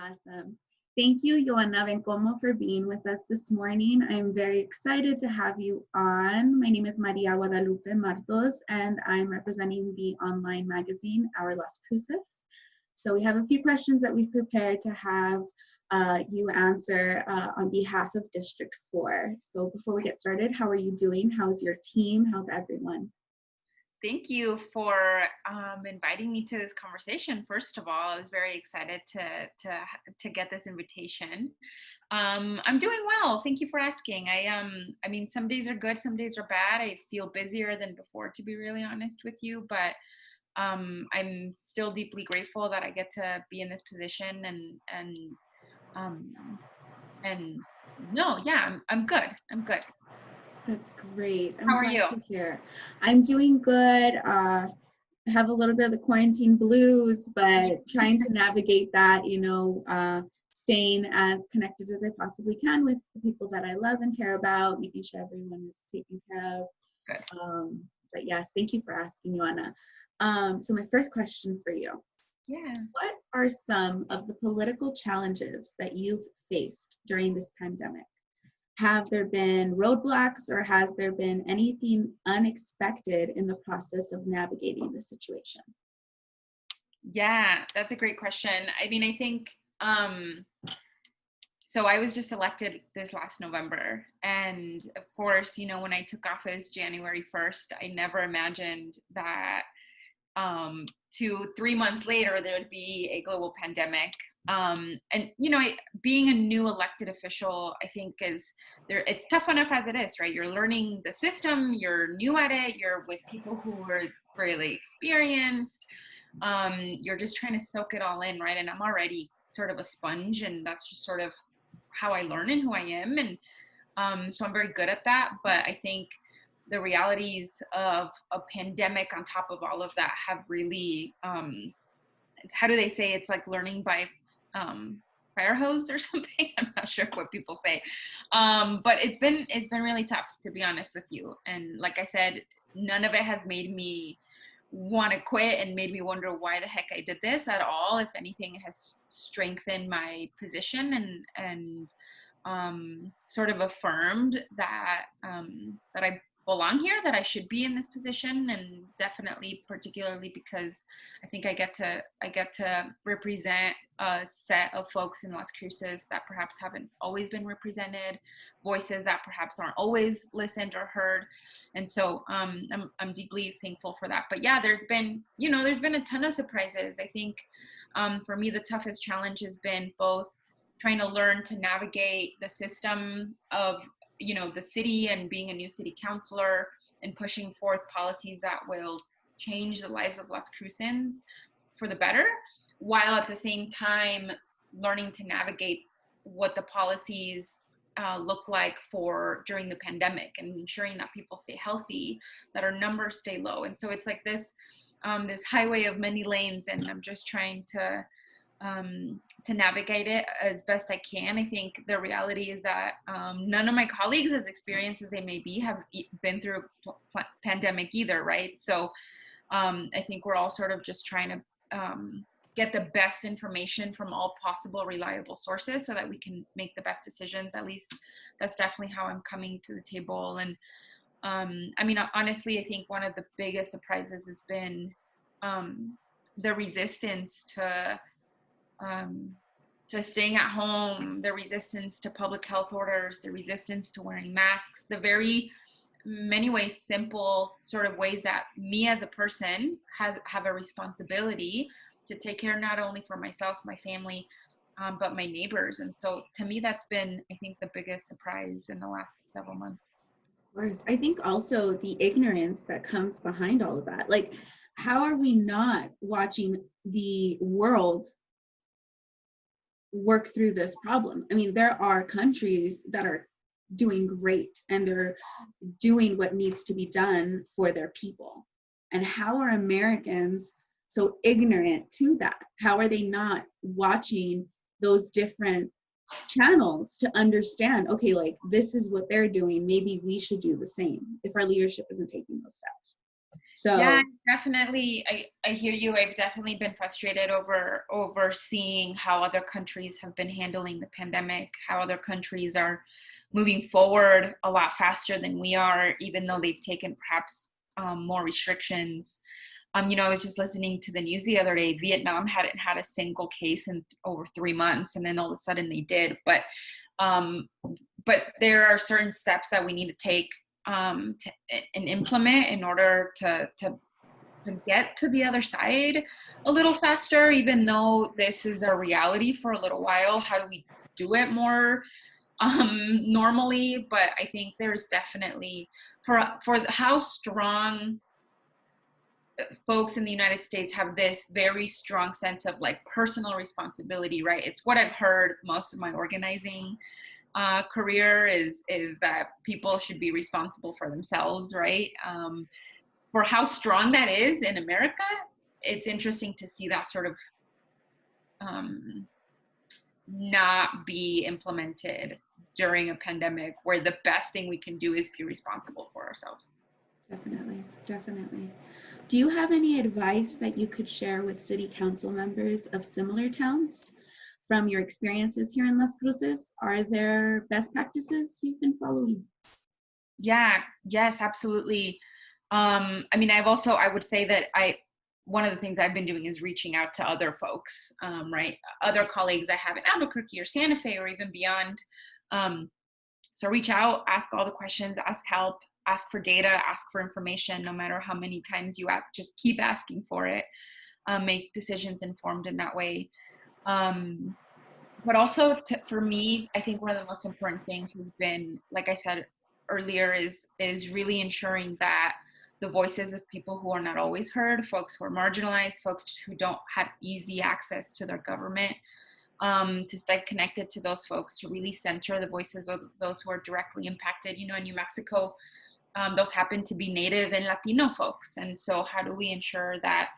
Awesome. Thank you, Johana Bencomo, for being with us this morning. I'm very excited to have you on. My name is Maria Guadalupe Martos, and I'm representing the online magazine, Our Las Cruces. So we have a few questions that we've prepared to have you answer on behalf of District 4. So before we get started, how are you doing? How's your team? How's everyone? Thank you for inviting me to this conversation. First of all, I was very excited to get this invitation. I'm doing well. Thank you for asking. I mean, some days are good, some days are bad. I feel busier than before, to be really honest with you, but I'm still deeply grateful that I get to be in this position and no, yeah, I'm good. I'm good. That's great. How I'm are glad you? to hear. I'm doing good. I have a little bit of the quarantine blues, but trying to navigate that, staying as connected as I possibly can with the people that I love and care about, making sure everyone is taken care of. Good. But yes, thank you for asking, Joanna. So my first question for you. Yeah. What are some of the political challenges that you've faced during this pandemic? Have there been roadblocks or has there been anything unexpected in the process of navigating the situation? Yeah, that's a great question. I mean, I think so I was just elected this last November. And of course, when I took office January 1st, I never imagined that 3 months later, there would be a global pandemic. And being a new elected official, I think it's tough enough as it is, right? You're learning the system, you're new at it, you're with people who are really experienced. You're just trying to soak it all in, right? And I'm already sort of a sponge, and that's just sort of how I learn and who I am. And so I'm very good at that. But I think the realities of a pandemic on top of all of that have really, how do they say, it's like learning by fire hose or something. I'm not sure what people say. But it's been really tough, to be honest with you. And like I said, none of it has made me want to quit and made me wonder why the heck I did this at all. If anything, it has strengthened my position and sort of affirmed that that I belong here, that I should be in this position, and definitely particularly because I think I get to represent a set of folks in Las Cruces that perhaps haven't always been represented, voices that perhaps aren't always listened or heard. And so I'm deeply thankful for that. But yeah, there's been a ton of surprises. I think for me, the toughest challenge has been both trying to learn to navigate the system of the city and being a new city councilor and pushing forth policies that will change the lives of Las Cruces for the better, while at the same time learning to navigate what the policies look like for during the pandemic and ensuring that people stay healthy, that our numbers stay low. And so it's like this highway of many lanes, and I'm just trying to navigate it as best I can. I think the reality is that none of my colleagues, as experienced as they may be, have been through a pandemic either, right? So I think we're all sort of just trying to get the best information from all possible reliable sources so that we can make the best decisions. At least that's definitely how I'm coming to the table. And I mean, honestly, I think one of the biggest surprises has been the resistance to staying at home, the resistance to public health orders, the resistance to wearing masks, the very many ways simple sort of ways that me as a person have a responsibility to take care not only for myself, my family, but my neighbors. And so to me, that's been, I think, the biggest surprise in the last several months. Of course. I think also the ignorance that comes behind all of that. Like, how are we not watching the world work through this problem? I mean, there are countries that are doing great and they're doing what needs to be done for their people. And how are Americans so ignorant to that? How are they not watching those different channels to understand, okay, like this is what they're doing, maybe we should do the same if our leadership isn't taking those steps? Yeah, So definitely. I hear you. I've definitely been frustrated over seeing how other countries have been handling the pandemic, how other countries are moving forward a lot faster than we are, even though they've taken perhaps more restrictions. I was just listening to the news the other day. Vietnam hadn't had a single case in over 3 months, and then all of a sudden they did. Um, but there are certain steps that we need to take and implement in order to get to the other side a little faster, even though this is a reality for a little while. How do we do it more normally? But I think there's definitely for how strong folks in the United States have this very strong sense of like personal responsibility, right? It's what I've heard most of my organizing career is that people should be responsible for themselves, right? For how strong that is in America, it's interesting to see that sort of um, not be implemented during a pandemic where the best thing we can do is be responsible for ourselves. definitely, definitely. Do you have any advice that you could share with city council members of similar towns from your experiences here in Las Cruces? Are there best practices you've been following? Yeah, yes, absolutely. I would say that one of the things I've been doing is reaching out to other folks, right? Other colleagues I have in Albuquerque or Santa Fe or even beyond. Um, so reach out, ask all the questions, ask help, ask for data, ask for information, no matter how many times you ask, just keep asking for it. Make decisions informed in that way. Um, but also for me, I think one of the most important things has been, like I said earlier, is really ensuring that the voices of people who are not always heard, folks who are marginalized, folks who don't have easy access to their government, to stay connected to those folks, to really center the voices of those who are directly impacted. In New Mexico, those happen to be Native and Latino folks. And so how do we ensure that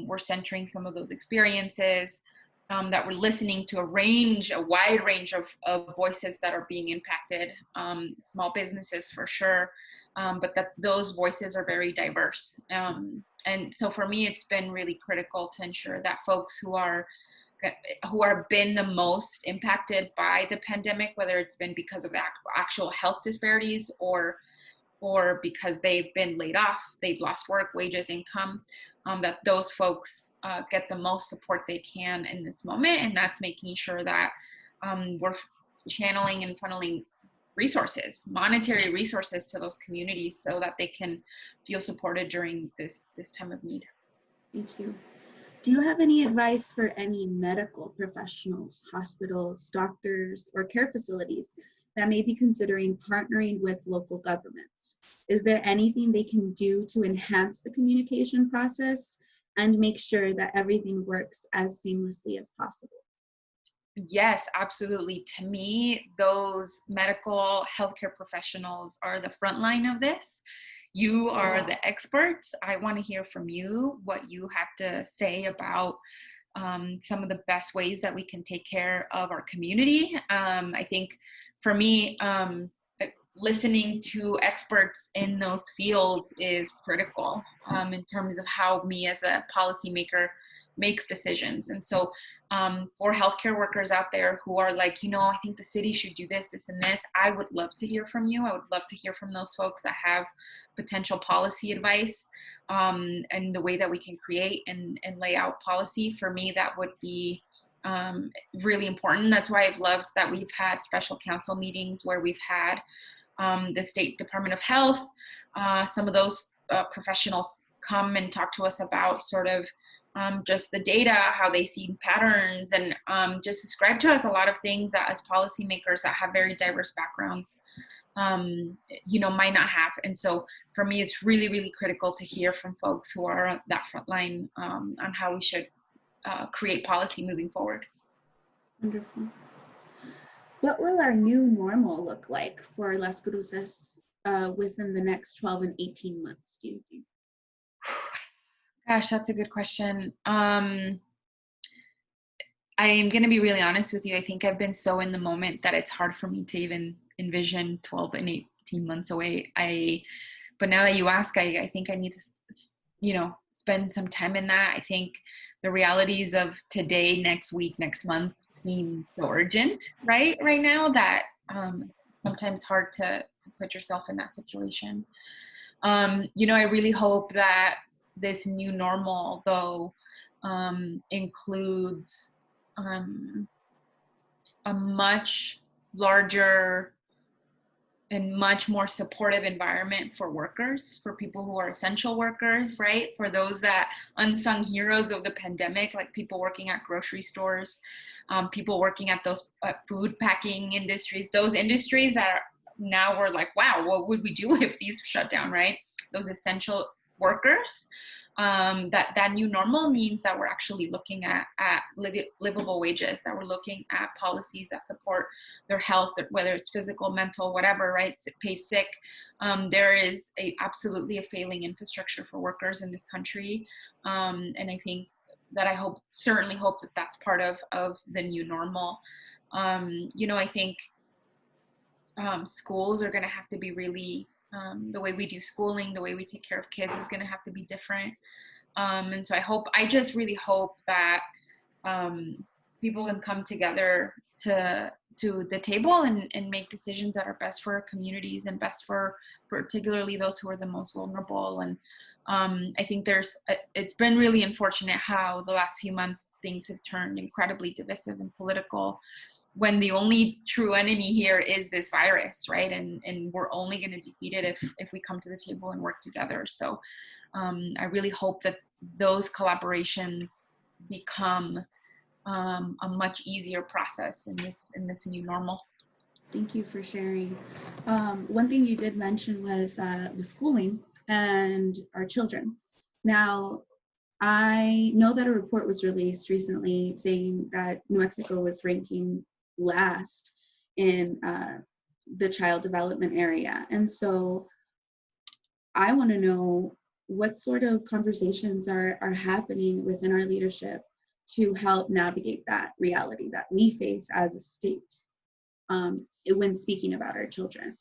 we're centering some of those experiences, that we're listening to a wide range of voices that are being impacted, small businesses for sure, but that those voices are very diverse. And so for me, it's been really critical to ensure that folks who are been the most impacted by the pandemic, whether it's been because of the actual health disparities or because they've been laid off, they've lost work, wages, income, that those folks get the most support they can in this moment. And that's making sure that we're channeling and funneling resources, monetary resources to those communities so that they can feel supported during this time of need. Thank you. Do you have any advice for any medical professionals, hospitals, doctors, or care facilities that may be considering partnering with local governments? Is there anything they can do to enhance the communication process and make sure that everything works as seamlessly as possible? Yes, absolutely. To me, those medical healthcare professionals are the front line of this. You are the experts. I want to hear from you what you have to say about some of the best ways that we can take care of our community. I think for me, listening to experts in those fields is critical in terms of how me as a policymaker makes decisions. And so for healthcare workers out there who are like, I think the city should do this, this, and this, I would love to hear from you. I would love to hear from those folks that have potential policy advice, and the way that we can create and lay out policy. For me, that would be really important. That's why I've loved that we've had special council meetings where we've had the State Department of Health, some of those professionals come and talk to us about sort of just the data, how they see patterns, and just describe to us a lot of things that as policymakers that have very diverse backgrounds, might not have. And so for me, it's really, really critical to hear from folks who are on that front line on how we should create policy moving forward. Wonderful. What will our new normal look like for Las Cruces within the next 12 and 18 months, do you think? Gosh, that's a good question. I am going to be really honest with you. I think I've been so in the moment that it's hard for me to even envision 12 and 18 months away. But now that you ask, I think I need to, spend some time in that. I think the realities of today, next week, next month seem so urgent, right now, that it's sometimes hard to put yourself in that situation. I really hope that this new normal, though, includes a much larger and much more supportive environment for workers, for people who are essential workers, right? For those that unsung heroes of the pandemic, like people working at grocery stores, people working at those food packing industries, those industries that are, now we're like, wow, what would we do if these shut down, right? Those essential workers. That new normal means that we're actually looking at livable wages, that we're looking at policies that support their health, whether it's physical, mental, whatever, right? Pay sick. There is absolutely a failing infrastructure for workers in this country. And I think that certainly hope that that's part of the new normal. I think schools are going to have to be really, the way we do schooling, the way we take care of kids is going to have to be different. And so I just really hope that people can come together to the table and make decisions that are best for our communities and best for particularly those who are the most vulnerable. And I think it's been really unfortunate how the last few months things have turned incredibly divisive and political, when the only true enemy here is this virus, right? And we're only going to defeat it if we come to the table and work together. So I really hope that those collaborations become a much easier process in this new normal. Thank you for sharing. One thing you did mention was schooling and our children. Now, I know that a report was released recently saying that New Mexico was ranking last in the child development area. And so I want to know what sort of conversations are happening within our leadership to help navigate that reality that we face as a state when speaking about our children.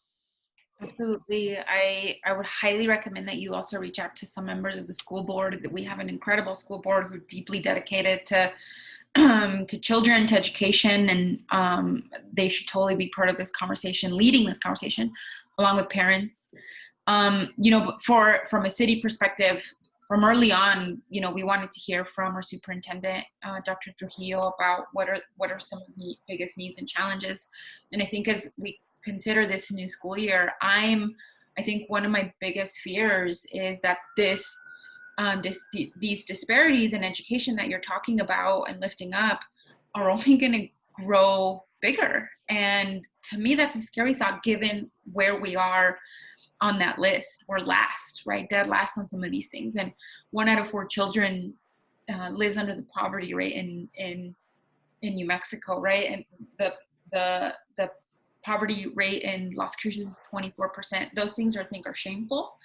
Absolutely. I would highly recommend that you also reach out to some members of the school board. We have an incredible school board who are deeply dedicated to children, to education, and they should totally be part of this conversation, leading this conversation along with parents. From a city perspective, from early on, we wanted to hear from our superintendent, Dr. Trujillo, about what are some of the biggest needs and challenges. And I think as we consider this new school year, I think one of my biggest fears is that these disparities in education that you're talking about and lifting up are only going to grow bigger. And to me, that's a scary thought, given where we are on that list. We're last, right? Dead last on some of these things. And 1 out of 4 children lives under the poverty rate in New Mexico, right? And the poverty rate in Las Cruces is 24%. Those things I think are shameful.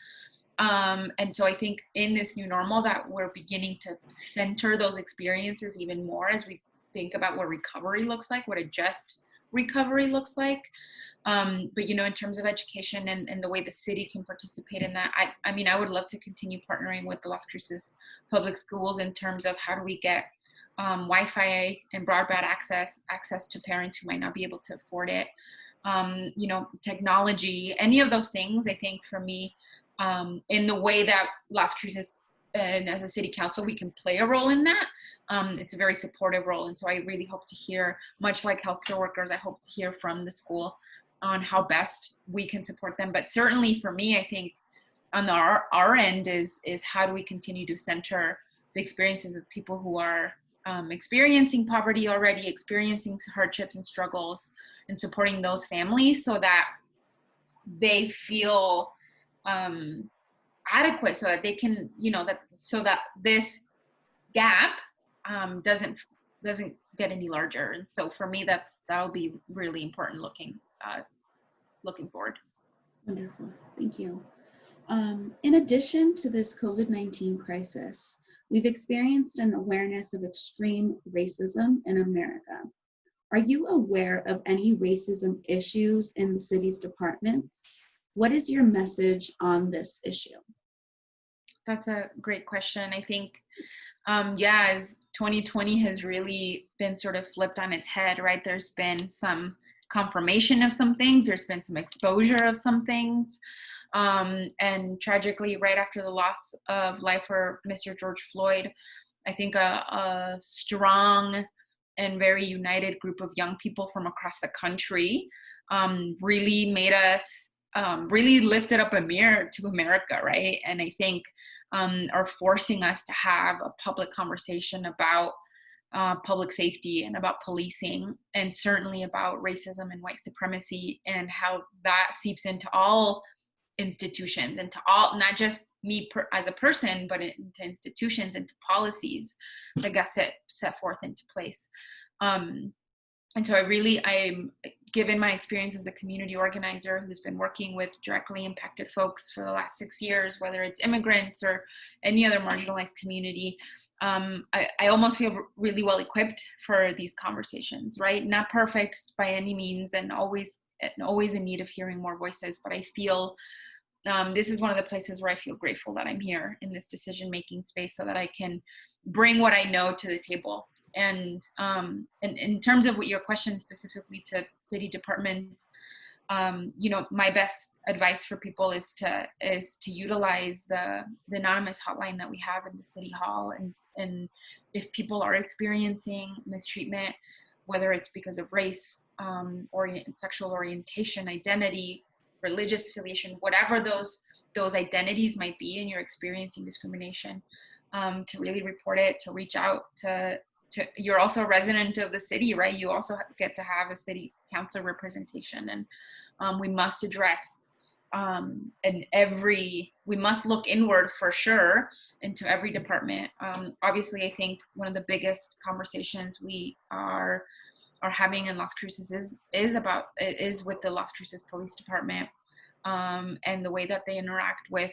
And so I think in this new normal that we're beginning to center those experiences even more as we think about what recovery looks like, what a just recovery looks like. But, in terms of education and the way the city can participate in that, I would love to continue partnering with the Las Cruces public schools in terms of how do we get Wi-Fi and broadband access to parents who might not be able to afford it. Technology, any of those things, I think for me, in the way that Las Cruces and as a city council, we can play a role in that. It's a very supportive role. And so I really hope to hear, much like healthcare workers, I hope to hear from the school on how best we can support them. But certainly for me, I think on our end is how do we continue to center the experiences of people who are experiencing poverty already, experiencing hardships and struggles, and supporting those families so that they feel adequate, so that they can, so that this gap doesn't get any larger. And so for me, that'll be really important looking forward. Wonderful, thank you. In addition to this COVID-19 crisis, we've experienced an awareness of extreme racism in America. Are you aware of any racism issues in the city's departments? What is your message on this issue? That's a great question. I think, as 2020 has really been sort of flipped on its head, right? There's been some confirmation of some things, there's been some exposure of some things. And tragically, right after the loss of life for Mr. George Floyd, I think a strong and very united group of young people from across the country really made us really lifted up a mirror to America, right? And I think are forcing us to have a public conversation about public safety and about policing, and certainly about racism and white supremacy, and how that seeps into all institutions, into all, not just me as a person, but into institutions, into policies that got set forth into place. And so I'm given my experience as a community organizer who's been working with directly impacted folks for the last 6 years, whether it's immigrants or any other marginalized community, I almost feel really well equipped for these conversations, right? Not perfect by any means, and always in need of hearing more voices, but I feel this is one of the places where I feel grateful that I'm here in this decision-making space, so that I can bring what I know to the table. And in terms of what your question specifically to city departments, my best advice for people is to utilize the anonymous hotline that we have in the city hall. And if people are experiencing mistreatment, whether it's because of race, sexual orientation, identity, religious affiliation, whatever those identities might be, and you're experiencing discrimination, to really report it, to reach out to you're also a resident of the city, right? You also get to have a city council representation, and we must address we must look inward for sure into every department. Obviously, I think one of the biggest conversations we are having in Las Cruces is with the Las Cruces Police Department, and the way that they interact with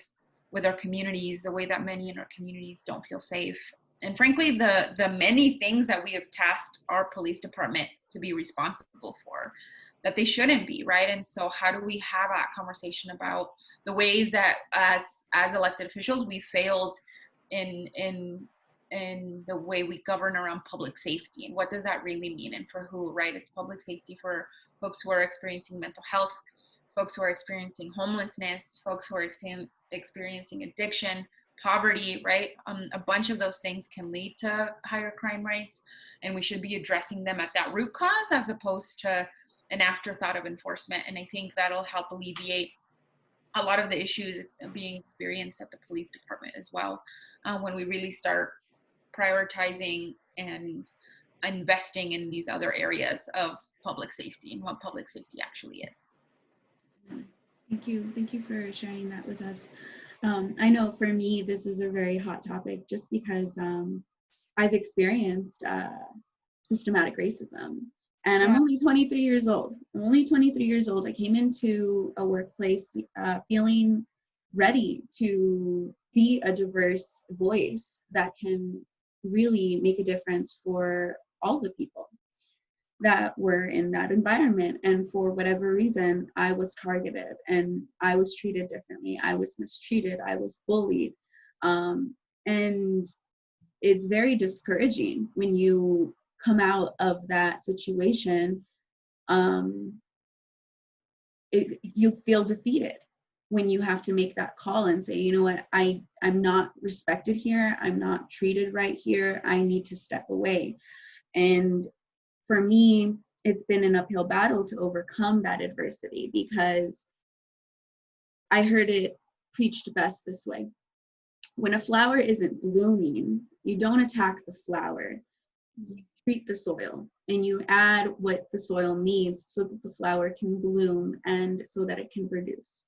our communities, the way that many in our communities don't feel safe. And frankly, the many things that we have tasked our police department to be responsible for, that they shouldn't be, right? And so how do we have that conversation about the ways that as elected officials we failed in the way we govern around public safety, and what does that really mean, and for who, right? It's public safety for folks who are experiencing mental health, folks who are experiencing homelessness, folks who are experiencing addiction, poverty, right? A bunch of those things can lead to higher crime rates, and we should be addressing them at that root cause as opposed to an afterthought of enforcement. And I think that'll help alleviate a lot of the issues being experienced at the police department as well, when we really start prioritizing and investing in these other areas of public safety and what public safety actually is. Thank you for sharing that with us. I know for me, this is a very hot topic just because I've experienced systematic racism, and I'm only 23 years old. I came into a workplace feeling ready to be a diverse voice that can really make a difference for all the people that were in that environment. And for whatever reason, I was targeted and I was treated differently. I was mistreated. I was bullied. And it's very discouraging when you come out of that situation. You feel defeated when you have to make that call and say, you know what, I'm not respected here. I'm not treated right here. I need to step away. And for me, it's been an uphill battle to overcome that adversity, because I heard it preached best this way. When a flower isn't blooming, you don't attack the flower. You treat the soil and you add what the soil needs so that the flower can bloom and so that it can produce.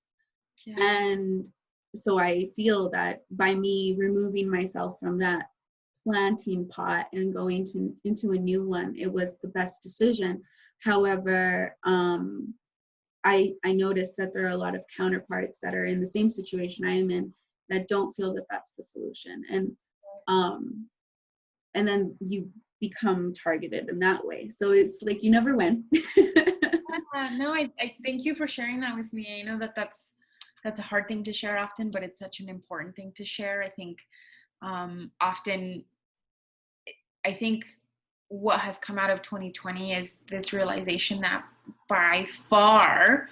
Yeah. And so I feel that by me removing myself from that planting pot and going into a new one, it was the best decision. However, I noticed that there are a lot of counterparts that are in the same situation I am in that don't feel that that's the solution, and then you become targeted in that way. So it's like you never win. No, I thank you for sharing that with me. I know that that's that's a hard thing to share often, but it's such an important thing to share. I think often, I think what has come out of 2020 is this realization that by far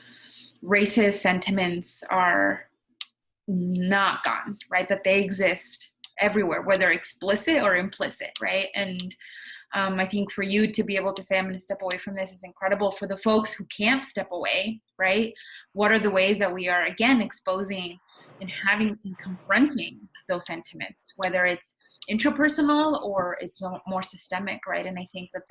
racist sentiments are not gone, right? That they exist everywhere, whether explicit or implicit, right? And I think for you to be able to say, I'm going to step away from this is incredible. For the folks who can't step away, right? What are the ways that we are, again, exposing and having and confronting those sentiments, whether it's intrapersonal or it's more systemic, right? And I think that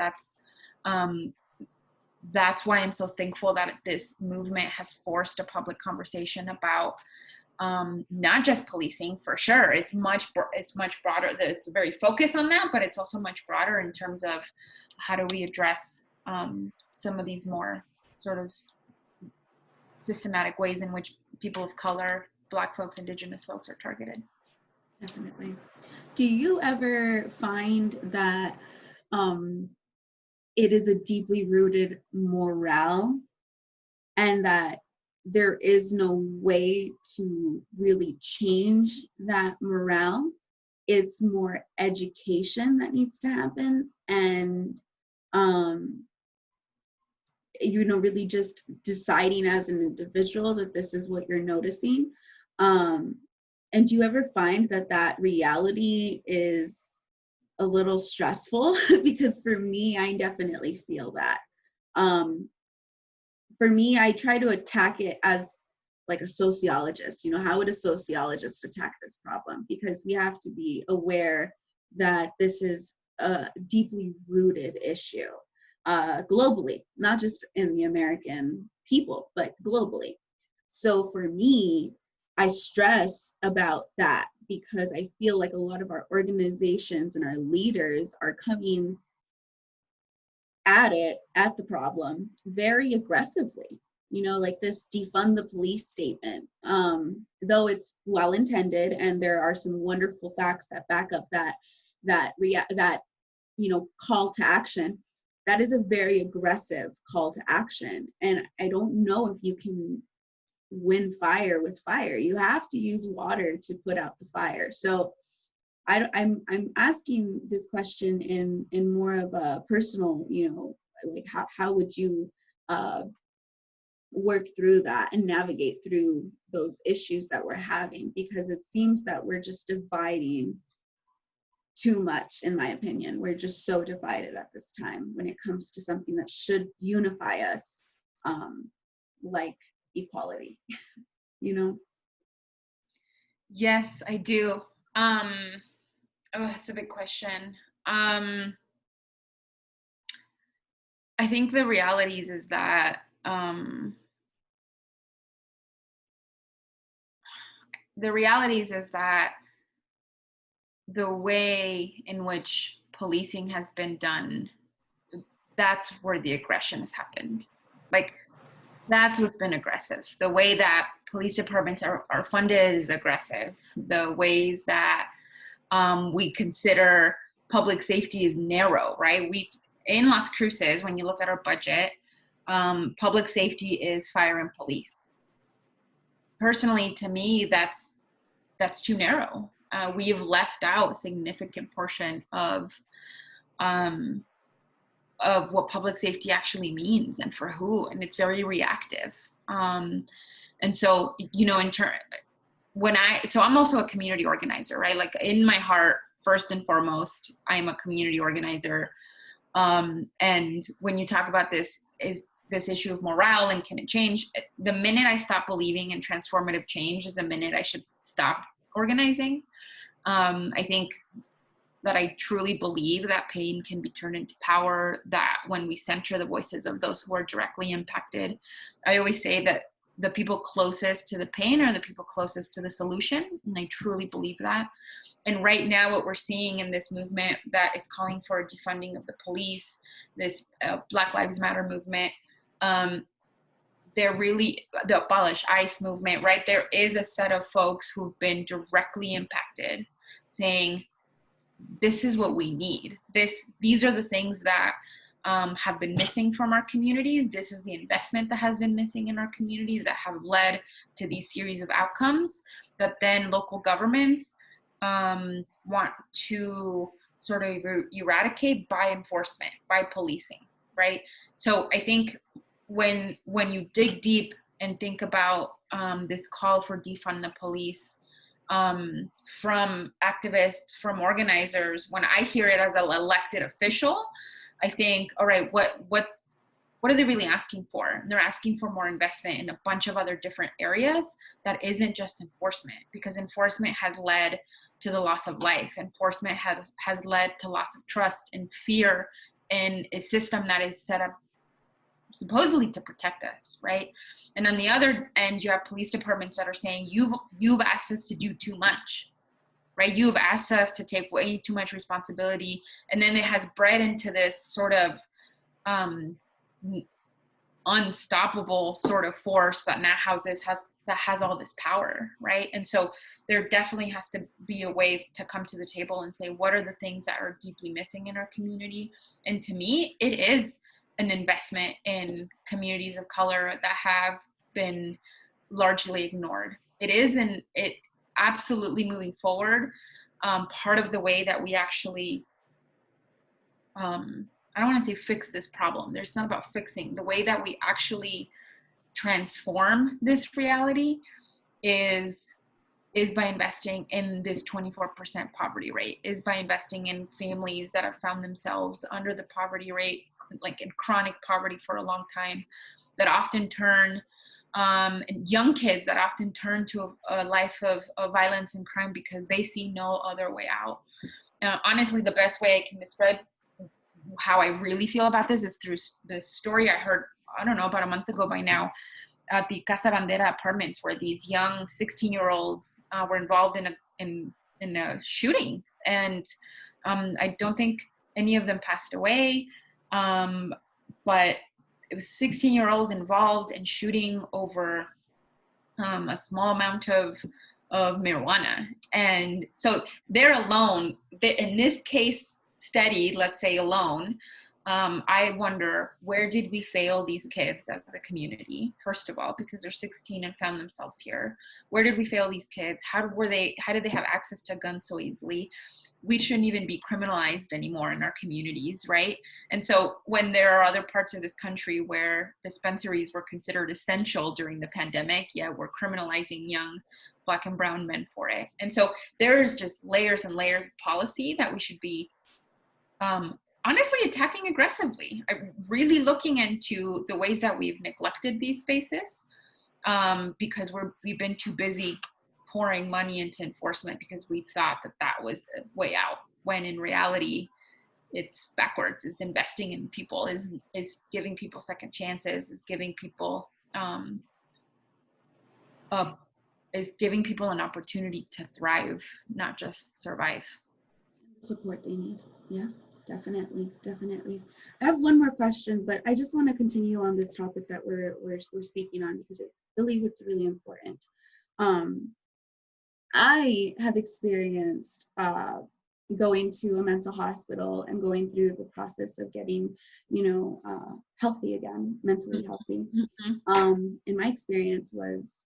that's why I'm so thankful that this movement has forced a public conversation about not just policing, for sure. It's much broader. It's very focused on that, but it's also much broader in terms of how do we address some of these more sort of systematic ways in which people of color, Black folks, Indigenous folks are targeted. Definitely. Do you ever find that it is a deeply rooted morale and that there is no way to really change that morale? It's more education that needs to happen, and really just deciding as an individual that this is what you're noticing. And do you ever find that reality is a little stressful? Because for me, I definitely feel that. For me, I try to attack it as like a sociologist. How would a sociologist attack this problem? Because we have to be aware that this is a deeply rooted issue globally, not just in the American people, but globally. So for me, I stress about that because I feel like a lot of our organizations and our leaders are coming at the problem very aggressively, like this defund the police statement, though it's well intended and there are some wonderful facts that back up that call to action. That is a very aggressive call to action, and I don't know if you can win fire with fire. You have to use water to put out the fire. So I'm asking this question in more of a personal, like how would you work through that and navigate through those issues that we're having? Because it seems that we're just dividing too much, in my opinion. We're just so divided at this time when it comes to something that should unify us, like equality, Yes, I do. That's a big question. I think the realities is that the way in which policing has been done, that's where the aggression has happened. Like, that's what's been aggressive. The way that police departments are funded is aggressive. The ways that we consider public safety is narrow, right? In Las Cruces, when you look at our budget, public safety is fire and police. Personally, to me, that's too narrow. We have left out a significant portion of what public safety actually means and for who, and it's very reactive. And so, so I'm also a community organizer, right? Like, in my heart, first and foremost, I'm a community organizer. And when you talk about this issue of morale and can it change, the minute I stop believing in transformative change is the minute I should stop organizing. I think that I truly believe that pain can be turned into power, that when we center the voices of those who are directly impacted, I always say that the people closest to the pain are the people closest to the solution, and I truly believe that. And right now, what we're seeing in this movement that is calling for a defunding of the police, this Black Lives Matter movement, they're really the Abolish ICE movement, right? There is a set of folks who've been directly impacted saying, this is what we need. These are the things that have been missing from our communities. This is the investment that has been missing in our communities that have led to these series of outcomes that then local governments want to sort of eradicate by enforcement, by policing, right? So I think when you dig deep and think about this call for defund the police from activists, from organizers, when I hear it as an elected official, I think, all right, what are they really asking for? And they're asking for more investment in a bunch of other different areas that isn't just enforcement, because enforcement has led to the loss of life. Enforcement has led to loss of trust and fear in a system that is set up supposedly to protect us, right? And on the other end, you have police departments that are saying, you've asked us to do too much, right? You've asked us to take way too much responsibility. And then it has bred into this sort of unstoppable sort of force that now has all this power, right? And so there definitely has to be a way to come to the table and say, what are the things that are deeply missing in our community? And to me, it is an investment in communities of color that have been largely ignored. It is, and it absolutely moving forward, part of the way that we actually, I don't want to say fix this problem. There's not about fixing. The way that we actually transform this reality is by investing in this 24% poverty rate, is by investing in families that have found themselves under the poverty rate, like in chronic poverty for a long time, that often turn, young kids that often turn to a life of violence and crime because they see no other way out. Honestly, the best way I can describe how I really feel about this is through this story I heard, I don't know, about a month ago by now, at the Casa Bandera apartments, where these young 16-year-olds were involved in a shooting. And I don't think any of them passed away, but it was 16-year-olds involved in shooting over a small amount of marijuana. And so they're alone. In this case study, let's say alone, I wonder, where did we fail these kids as a community, first of all, because they're 16 and found themselves here? Where did we fail these kids? How did they have access to guns so easily? We shouldn't even be criminalized anymore in our communities, right? And so when there are other parts of this country where dispensaries were considered essential during the pandemic, yeah, we're criminalizing young Black and brown men for it. And so there's just layers and layers of policy that we should be honestly attacking aggressively. I'm really looking into the ways that we've neglected these spaces because we've been too busy pouring money into enforcement because we thought that was the way out, when in reality it's backwards. It's investing in people, is giving people second chances, is giving people an opportunity to thrive, not just survive. Support they need. Yeah, definitely. I have one more question, but I just want to continue on this topic that we're speaking on, because I believe it's really important. I have experienced going to a mental hospital and going through the process of getting, healthy again, mentally healthy. And my experience was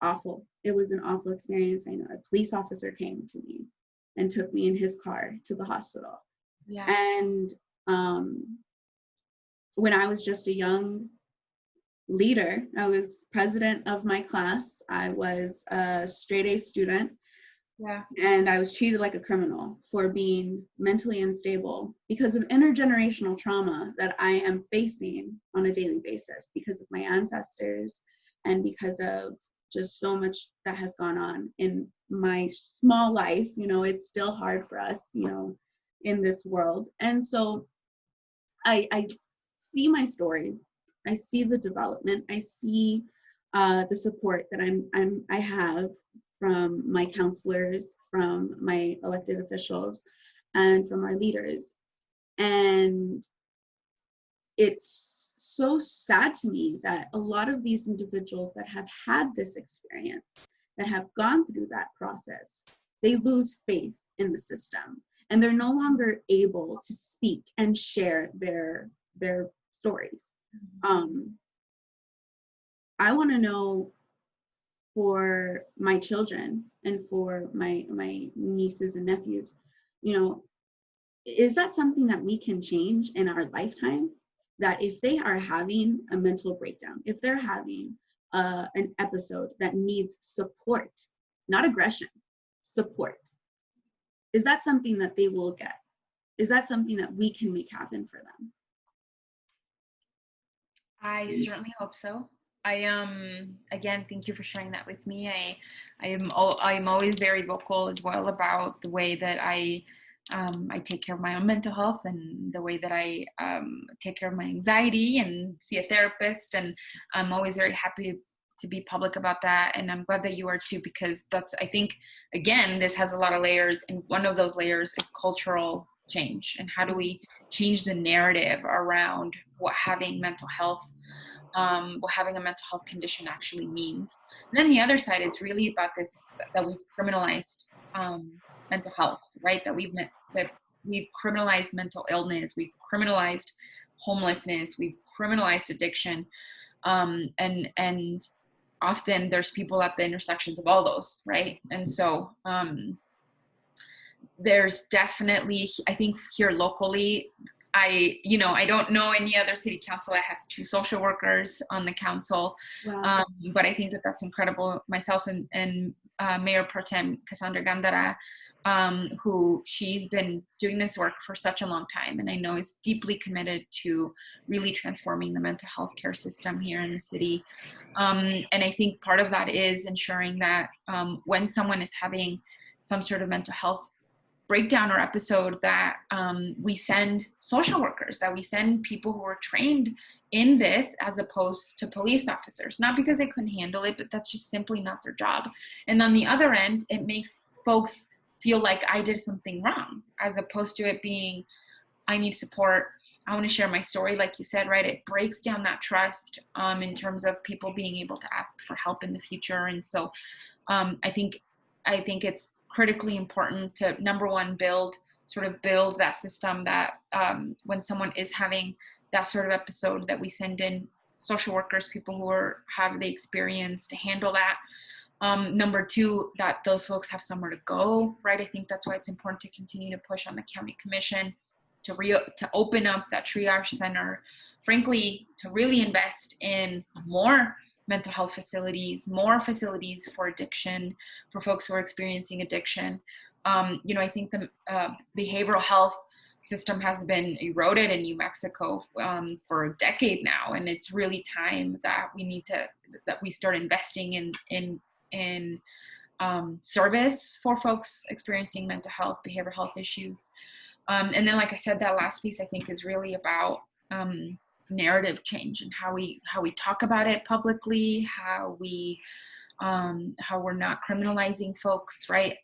awful. It was an awful experience. I know a police officer came to me and took me in his car to the hospital. Yeah. And when I was just a young leader, I was president of my class. I was a straight A student. Yeah. And I was treated like a criminal for being mentally unstable because of intergenerational trauma that I am facing on a daily basis because of my ancestors and because of just so much that has gone on in my small life. It's still hard for us, in this world. And so I see my story. I see the development. I see the support that I have from my counselors, from my elected officials, and from our leaders. And it's so sad to me that a lot of these individuals that have had this experience, that have gone through that process, they lose faith in the system, and they're no longer able to speak and share their their stories. I want to know, for my children and for my nieces and nephews, you know, is that something that we can change in our lifetime? That if they are having a mental breakdown, if they're having an episode that needs support, not aggression, support, is that something that they will get? Is that something that we can make happen for them? I certainly hope so. I again, thank you for sharing that with me. I'm always very vocal as well about the way that I take care of my own mental health and the way that I take care of my anxiety and see a therapist. And I'm always very happy to be public about that. And I'm glad that you are too, because that's, I think, again, this has a lot of layers. And one of those layers is cultural change. And how do we change the narrative around what having mental health, what having a mental health condition actually means. And then the other side is really about this, that we've criminalized mental health, right? That we've criminalized mental illness, we've criminalized homelessness, we've criminalized addiction, and often there's people at the intersections of all those, right? And so there's definitely, I think here locally, I don't know any other city council that has 2 social workers on the council. Wow. But I think that that's incredible. Myself and Mayor Pro Tem Cassandra Gandara, who she's been doing this work for such a long time, and I know is deeply committed to really transforming the mental health care system here in the city. And I think part of that is ensuring that when someone is having some sort of mental health breakdown or episode, that we send social workers, that we send people who are trained in this, as opposed to police officers, not because they couldn't handle it, but that's just simply not their job. And on the other end, it makes folks feel like I did something wrong, as opposed to it being, I need support, I want to share my story, like you said, right? It breaks down that trust in terms of people being able to ask for help in the future. And so I think it's critically important to, number one, build that system that when someone is having that sort of episode, that we send in social workers, people who have the experience to handle that. Number two, that those folks have somewhere to go, right? I think that's why it's important to continue to push on the county commission to open up that triage center, frankly, to really invest in more mental health facilities, more facilities for addiction, for folks who are experiencing addiction. I think the behavioral health system has been eroded in New Mexico for a decade now, and it's really time that we start investing in service for folks experiencing mental health, behavioral health issues. And then, like I said, that last piece I think is really about narrative change and how we talk about it publicly, how we're not criminalizing folks, right?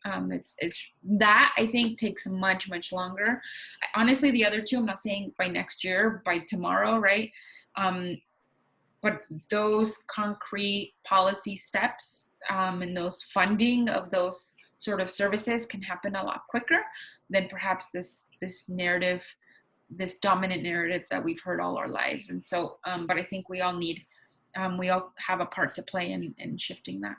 It's that I think takes much longer. Honestly, the other two, I'm not saying by next year, by tomorrow, right? But those concrete policy steps and those funding of those sort of services can happen a lot quicker than perhaps this narrative, this dominant narrative that we've heard all our lives. And so, but I think we all have a part to play in shifting that.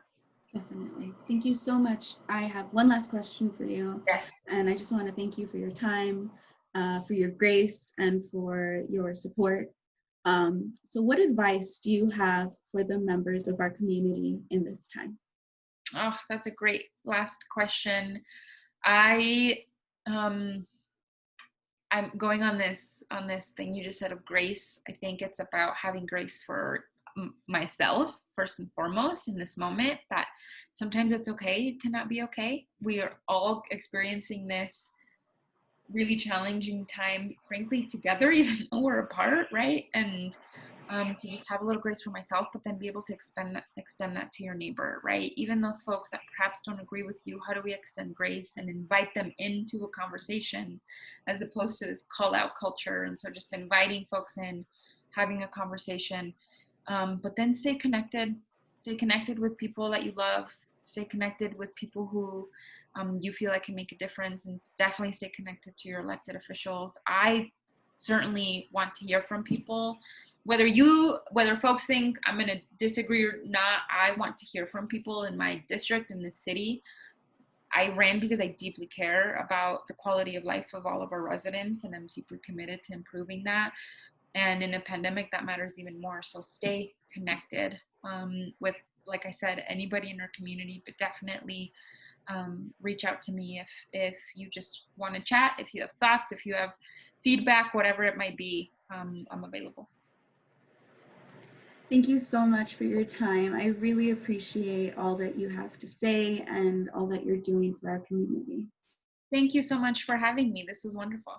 Definitely. Thank you so much. I have one last question for you. Yes. And I just want to thank you for your time, for your grace, and for your support. So what advice do you have for the members of our community in this time? Oh, that's a great last question. I'm going on this thing you just said of grace. I think it's about having grace for myself first and foremost in this moment, that sometimes it's okay to not be okay. We are all experiencing this really challenging time, frankly, together, even though we're apart, right? And to just have a little grace for myself, but then be able to extend that to your neighbor, right? Even those folks that perhaps don't agree with you, how do we extend grace and invite them into a conversation, as opposed to this call out culture? And so just inviting folks in, having a conversation, but then stay connected with people that you love, stay connected with people who you feel like can make a difference, and definitely stay connected to your elected officials. I certainly want to hear from people. Whether folks think I'm going to disagree or not, I want to hear from people in my district, in the city. I ran because I deeply care about the quality of life of all of our residents, and I'm deeply committed to improving that. And in a pandemic, that matters even more. So stay connected with, like I said, anybody in our community, but definitely reach out to me if you just want to chat, if you have thoughts, if you have feedback, whatever it might be. I'm available. Thank you so much for your time. I really appreciate all that you have to say and all that you're doing for our community. Thank you so much for having me. This was wonderful.